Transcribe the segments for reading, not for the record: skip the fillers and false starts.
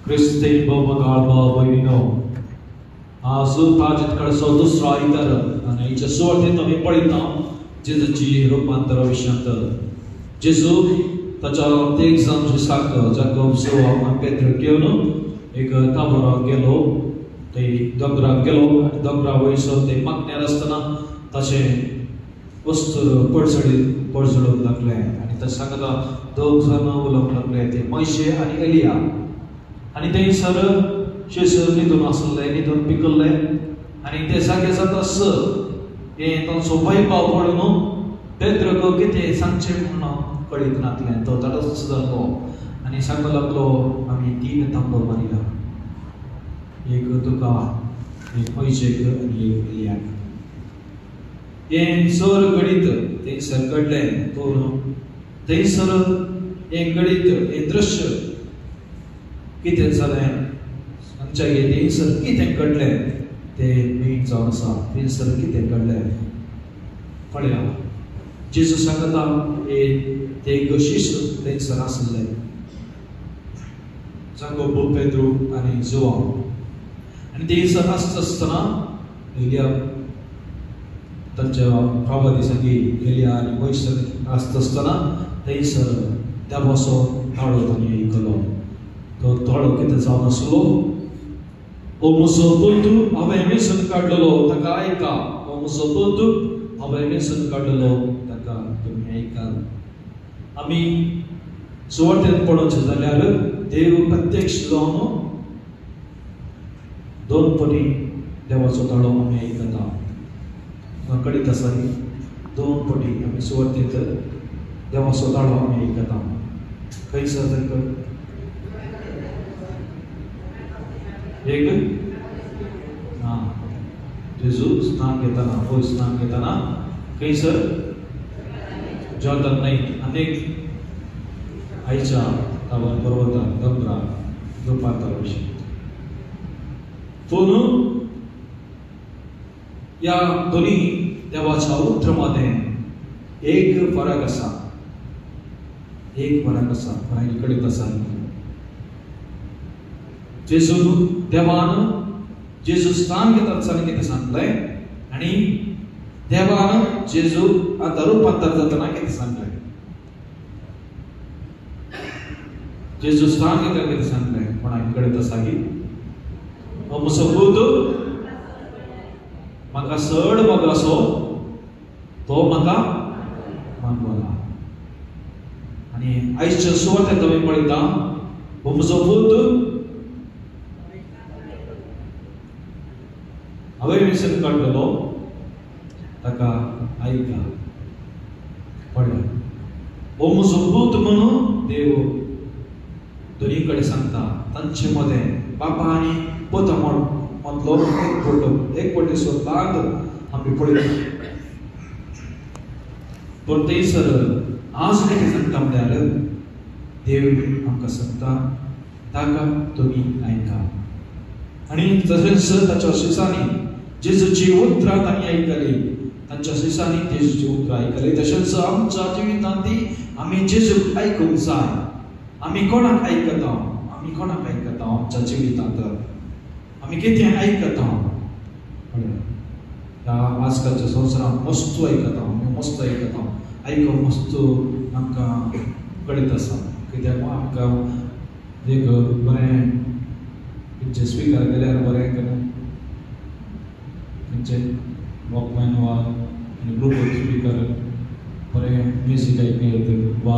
Christine Bomagalba Boino. Azu Tajit Karso Sraiter, and each a sort in the Mipolitan, Jesuchi, Rupantara Vishanta. Jesu, Taja takes on Jisaka, Jacob Soa, and Peter Gilno, Eka Tabara Gelo, the Dogra Gelo, Dogra Wiso, the Magnerastana, Tache, Ustur, Persul, Lakle, and the Sakata, Dogsana Lakle, the Moishe and Elia. आणि ते sir शेसरनीतून असले नितून पिकले आणि ते सगळे जातास हे तो सोपाई पाव पडून पेत्र को किती सांगचे म्हणून कळीत नातले तो तडस जालो आणि सांगू लागलो आम्ही तीन तांबो मारिला एक तुका एक पैशेक आणि एक लियाक हे सर गणित ते सर कडले तो ते सर एक गणित हे दृश्य कितें जालें आमच्या येदेसर कितें घडलें तें मेन जावन आसा थंयसर कितें घडलें पळया जेजू सांगता ते एक शिश्य थंयसर आसले जाकोब पेद्रू आनी जोआव आनी थंयसर आसतना एलिया तांच्या प्रभादी संगी एलिया आनी मोइशेस आसतना थंयसर देवाचो ताळो तांणी आयकलो तो थोडो कितें जावन आसलो हो म्हजो बंधू हांवें वेसन काडलेलो ताका आयका हो म्हजो बंधू हांवें वेसन काडलेलो ताका तुमी आयकात आमी सुवातेन पळोवचें जाल्यार देव प्रत्यक्ष जावन दोन पटी देवाचो ताळो आमी आयकता कळीत आसा न्ही दोन पटी आमी सुवातेक देवाचो ताळो आमी आयकता खंयसर ताका एक हाँ जेजू स्नान घेताना हो स्नान घेताना खंयसर जॉर्डन न्हंय अनेक आयच्या तावन पर्वतार दोंगरा रुपांतर विशीं पूण या दोन्ही देवाच्या उतरामध्ये एक फरक आसा फरक कळीत आसा जेजू देवान जेजू स्नान घेता आसतना कितें सांगलें आनी देवान जेजू आतां रुपांतर जातना कितें सांगलें जेजू स्नान घेता कितें सांगलें कोणाक कळीत आसा की हो म्हजो बंधू म्हाका चड मोगाचो तो म्हाका मानवला आनी आयच्या सुवातेक तुमी पळयता हो म्हजो बंधू हांवें वेसन काडलेलो ताका आयका पळया हो म्हजो पूत म्हणून देव दोनी कडेन सांगता तांचे मदें बापा आनी पुता मदलो एक पटी सोदलाक आमी पळयता पूण थंयसर आज कितें सांगता म्हळ्यार देव आमकां सांगता ताका तुमी आयका आनी तशेंच ताच्या शिसांनी जेजूची उतरां तांणी आयकली तांच्या शिसांनी जेजूची उतरां आयकली तशेंच आमच्या जिवितांत आमी जेजूक आयकूंक जाय आमी कोणाक आयकता आमच्या जिवितांत आमी कितें आयकता आजकालच्या संवसारांत वस्तू आयकता आमी मस्त आयकता आयकूंक वस्तू आमकां कळीत आसा कित्याक आमकां एक बरें खंयचें स्पिकर केल्यार बरें करून वॉकमॅन वा ब्लूटूथ स्पीकर बरें म्युजीक आयकूं येता वा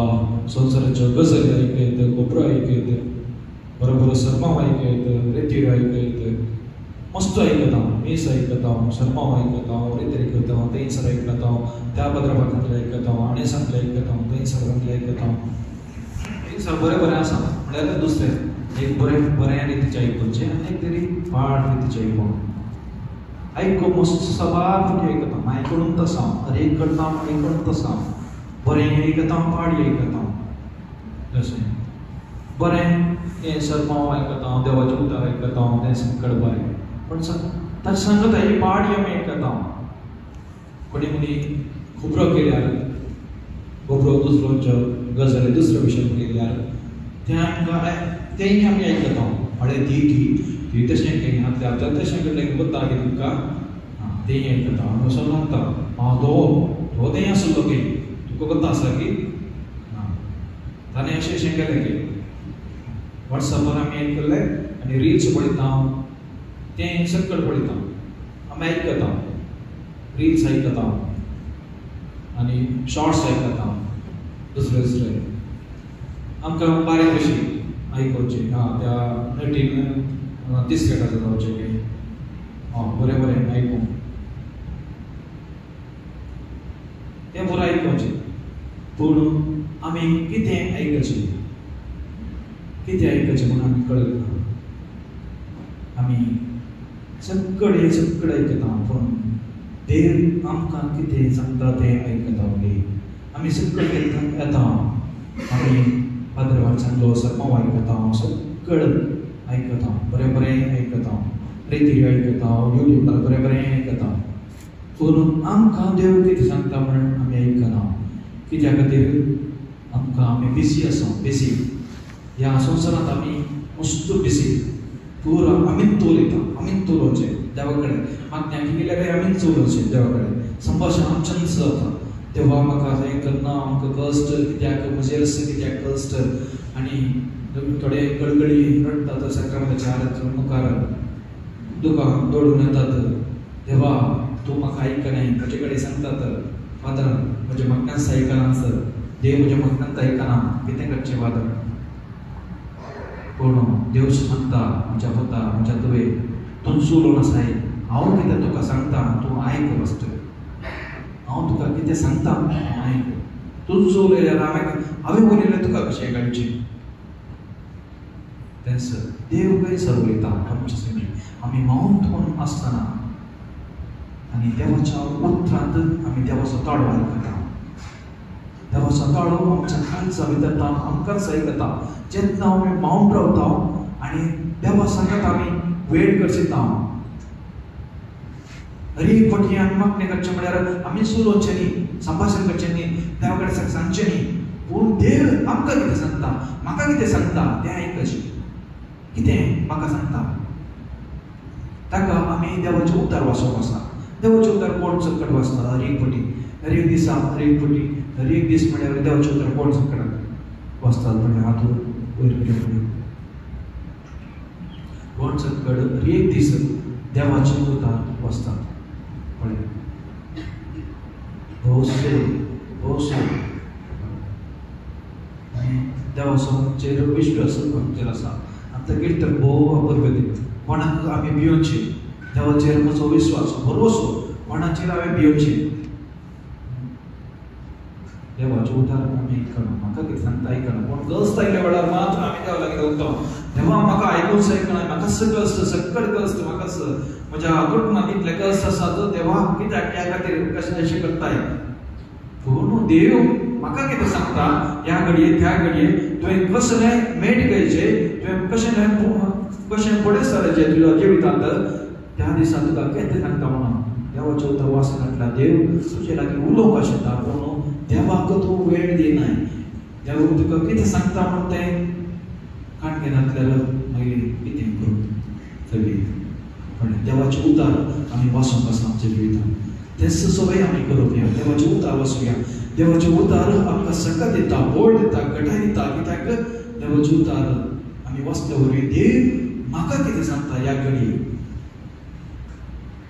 संवसाराच्यो गजाली आयकूं येता कोपरो आयकूं येता बरो सरमाव आयकूं येता रेतीर आयकूं येता मस्त आयकता मीस आयकता शर्माव आयकता रेतीर आयकता थंयसर आयकता त्या भद्रभागांतले आयकता आणेसांतले आयकता थंयसरांतले आयकता थंयसर बरें आसा म्हळ्यार दुसरें एक बरें रितीचें आयकुचें आनी एक तरी पाड रितीचें आयकुन आयको मस्त सबार फावटी आयकता आयकून तसा अरे करता आयकून तसा बरें आयकता पाडी आयकता तशें बरें हें सरमाव आयकता देवाचें उतर आयकता तें संकट बरें पण ताची सांगता ही पाडी आमी आयकता कोणी खोबरो केल्यार खोबरो दुसऱ्यो गजाली दुसऱ्या विशयान केल्यार तें आमकां तेंय आमी आयकता बायले ती तशें केलें आतां आतां तशें केलें की बता की तुमकां तें आयकता आनी असो लागता तो तें आसलो की तुका बता आसा की ताणें अशें केलें की वॉट्सॅपार आमी आयकल्लें आनी रिल्स पळयता तें सकयल पळयता आमी आयकता रिल्स आयकता आनी शॉर्ट्स आयकता दुसरे आमकां बारीक कशी आयकोवची त्या नटीन 30 सेकंदाचो जावचें की बरें आयकूं तें बरें आयकोवचें पूण आमी कितें आयकचें म्हूण आमी कळत ना आमी सगळे आयकता पूण देव आमकां कितें सांगता तें आयकता उलय आमी सगळे येता आमी पाद्रवाचांचो सर्मो आयकता सगळें आयकता बरें आयकता रेती आयकता युट्यूबार बरें आयकता पूण आमकां देव कितें सांगता म्हणून आमी आयकना कित्या खातीर आमी बिजी आसा ह्या संवसारांत आमी मस्त बिजी पुरो आमीच उलोवचें देवा कडेन मागण्यांक गेल्यार आमीच उलोवचें देवा कडेन संभाशण आमच्यानच जाता देवा म्हाका हें करना आमकां कश्ट कित्याक म्हजेर कित्याक कश्ट आनी थोडे गळगळी रडतात सक्रामेच्या आराच्या मुखार दुकान दौडून येतात देवा तूं म्हाका आयकनाय म्हजे कडेन सांगतात फादर म्हज्या मागण्यांत आयकना सर देव म्हज्या मागण्यांत आयकना कितें करचें फादर पूण देव सांगता म्हज्या पुता म्हज्या तुवे तूं उलोवन आसाय हांव कितें तुका सांगता तूं आयक फस्ट हांव तुका कितें सांगता आयक तूं उलयल्यार हांवें उलयल्यार तुका कशें काडचें तेंच देव खंयसर उलयता आमचे सगळी आमी मौन म्हणून आसतना आनी देवाच्या उतरांत आमी देवाचो ताळो आयकता देवाचो ताळो आमच्या काळजा भितर आमकांच आयकता जेन्ना आमी मौन रावता आनी देवा सांगत आमी वेट करचेता एक फावटी आमी मागणें करचें म्हळ्यार आमी उलोवचें न्ही संभाशण करचें न्ही देवा कडेन सांगचें न्ही पूण देव आमकां कितें सांगता म्हाका कितें सांगता तें आयकचें कितें म्हाका सांगता ताका आमी देवाचें उतर वाचप आसा देवाचें उतर कोण सकट वाचता हर एक फावटी हर एक दिसा हर एक दीस म्हळ्यार देवाचें उतर कोण सकट वाचतात म्हणजे हातून वयर कोण सकट हर एक दीस देवाचें उतर वाचतात पळय भोवसो आनी देवाचेर विश्वास भक्तीर आसा आतां कितें भोव वापर करीत कोणाक आमी भियोवची देवाचेर म्हजो विश्वास भरवसो कोणाचेर हांवें भियोवची देवाचें उतर आमी आयकना म्हाका कितें सांगता आयकना पूण कश्ट आयल्या वेळार मात्र आमी देवा लागीं रावता देवा म्हाका आयकूंच आयकना म्हाका कश्ट सकट कश्ट म्हाका म्हज्या कुटुंबांत इतले कश्ट आसात देवा कित्याक ह्या खातीर कशें करताय पूण देव म्हाका कितें सांगता ह्या घडये त्या घडये तुवें कसलें मेट घेवचें तुवें कशें फुडें सरचें तुज्या जिवितांत त्या दिसा तुका कितें सांगता म्हणून देवाचें उतर वाचून घातला देव तुजे लागीं उलोवंक शकता पूण देवाक तूं वेळ दिनाय देव तुका कितें सांगता म्हूण तें काणकें घातल्यार मागीर कितें करूं सगळीं पण देवाचें उतर आमी वाचूंक आसा आमच्या जिवितांत तेच सवय आमी करूंक या देवाचें उतर वाचूया देवाचें उतर आमकां सकत दिता बोळ दिता घटाय दिता कित्याक देवाचें उतर आमी वाचले वरवीं देव म्हाका कितें सांगता ह्या घडये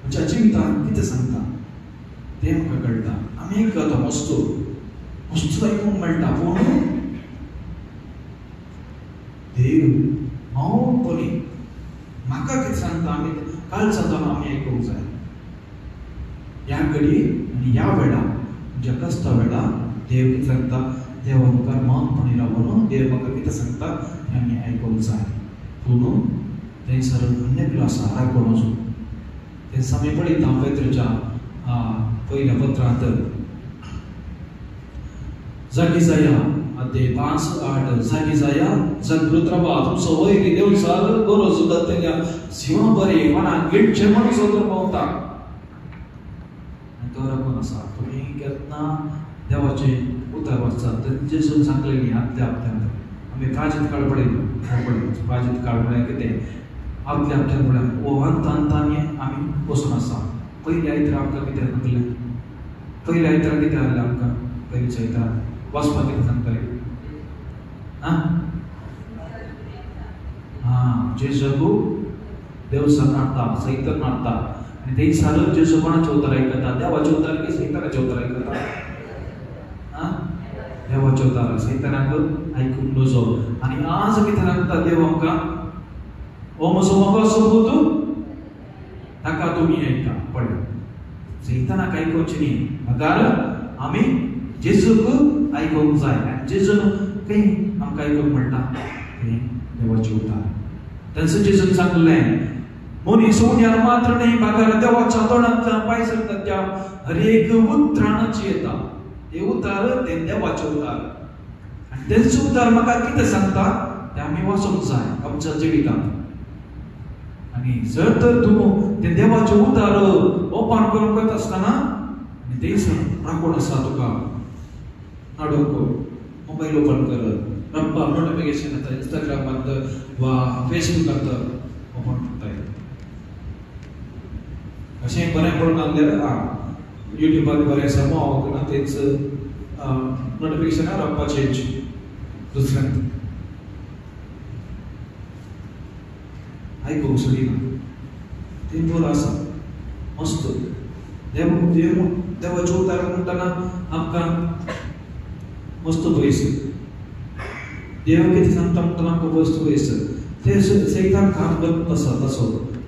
म्हज्या जिवितांत कितें सांगता तें म्हाका कळटा आमी आयकता मस्त आयकूंक मेळटा पूण देव मौनपणी म्हाका कितें सांगता आमी काल सांगतना आमी आयकूंक जाय ह्या घडये आनी ह्या वेळा म्हज्या कश्टा वेळा देव कितें सांगता देवा मुखार मौनपणी रावून देव म्हाका कितें सांगता तें आमी आयकूंक जाय पूण थंयसर अन्य आसा राखून वचून तें आमी पळयता पेत्रूच्या पयल्या पत्रांत जागी जाया अध्याय 5:8 जागी जाया जागृत रावा तुमचो वैरी देवचार गरज उदतल्या जिवा बरे मना गिडचे म्हणून सोदर पावता तो राखून आसा तुमी केन्ना देवाचें उतर वाचतात जेजून सांगलेली आदल्या हप्त्यांत आमी प्राचीन काळ पळयलो बाजीत काढून कितें आपल्या फुड्यान अंत अंतांनी आमी बसून आसा. पयलीं आयतारा आमकां कितें सांगलें? पयलीं आयतारा कितें जालें आमकां? पयलींच्या आयतारा वचपाक कितें सांगताले? जेजू देवसान नाडटा, सैतान नाडटा आनी थंयसर जेजू कोणाचें उतर आयकता? देवाचें उतर की सैतानाचें उतर आयकता? देवाचें उतर. सैतानाक आयकूंक नजो. आनी आज कितें सांगता देव आमकां? हो म्हजो मोगोचो पूत, ताका तुमी आयका. पळय, सैतानाक आयकोवचें न्ही, हागार आमी जेजूक आयकोवंक जाय. आनी जेजून खंय आमकां आयकोवंक म्हणटा? देवाचें उतर. तांचो जेजून सांगलें, मनीस उण्यार मात्र न्ही, भागार देवाच्या तोंडांतल्यान पायसल्ल्याच्या हर एक उतराणाची येता. ते उतर ते देवाचें उतर. आनी तेंचो उतर म्हाका कितें सांगता तें आमी वाचूंक जाय आमच्या जिवितांत. आनी जर तर तूं तें देवाचें उतर ओपन करून वता आसतना आनी थंयसर राखून आसा तुका नाडूंक, मोबायल ओपन कर, नोटिफिकेशन येता इंस्टाग्रामांत वा फेसबुकांत ओपन करता येता. अशें बरें पडून आसल्यार युट्यूबार बरें समो ना तेच नोटिफिकेशनां रावपाचें दुसऱ्यांक आयकोवंक सोडिना. तें बरो आसा, मस्त. देवाचें उतर म्हणटना आमकां मस्त पयस. देव कितें सांगता म्हणटना आमकां मस्त पयस. ते सैतान काम करता तसो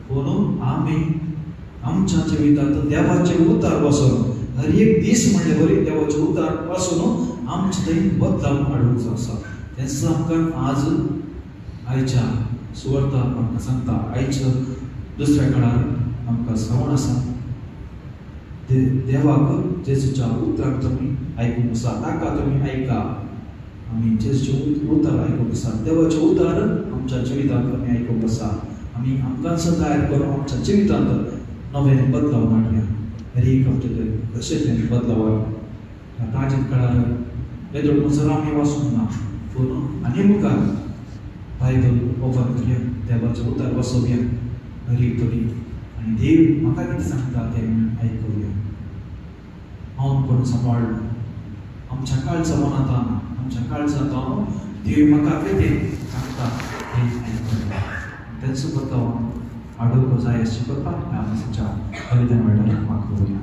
पूण आमी आमच्या जिवितांत देवाचें उतर वाचून हर एक दीस म्हणलें बरी देवाचें उतर वाचून आमचे थंय बदलाव हाडूंक आसा. तेंच आमकां आज आयच्या सुवार्ता आमकां सांगता. आयच्या दुसऱ्या काळार आमकां श्रवण आसा. देवाक जेजूच्या उतराक तुमी आयकूंक आसा, ताका तुमी आयका. आमी जेजूचें उतर आयकूंक आसा. देवाचें उतर आमच्या जिवितांत आमी आयकूंक आसा. आमी आमकांच तयार करून आमच्या जिवितांत नवें बदलाव हाडया. हर एक आमचे कशें तें बदलाव प्राचीन काळार बेदोड मजर आमी वाचूंक ना, पूण आनी मुखार बायबल ओपन करया, देवाचें उतर वाचोवया हर एक तरी. आनी देव म्हाका कितें सांगता तें आयकुया. हांव कोण सांबाळ्ळो आमच्या काळच्या मनांतल्यान, आमच्या काळजांत देव म्हाका कितें सांगता तें आयकुया. तेचो बदलाव हाडूंक जाय अशें करपाक आमी बलिदान मेळटा मागुया.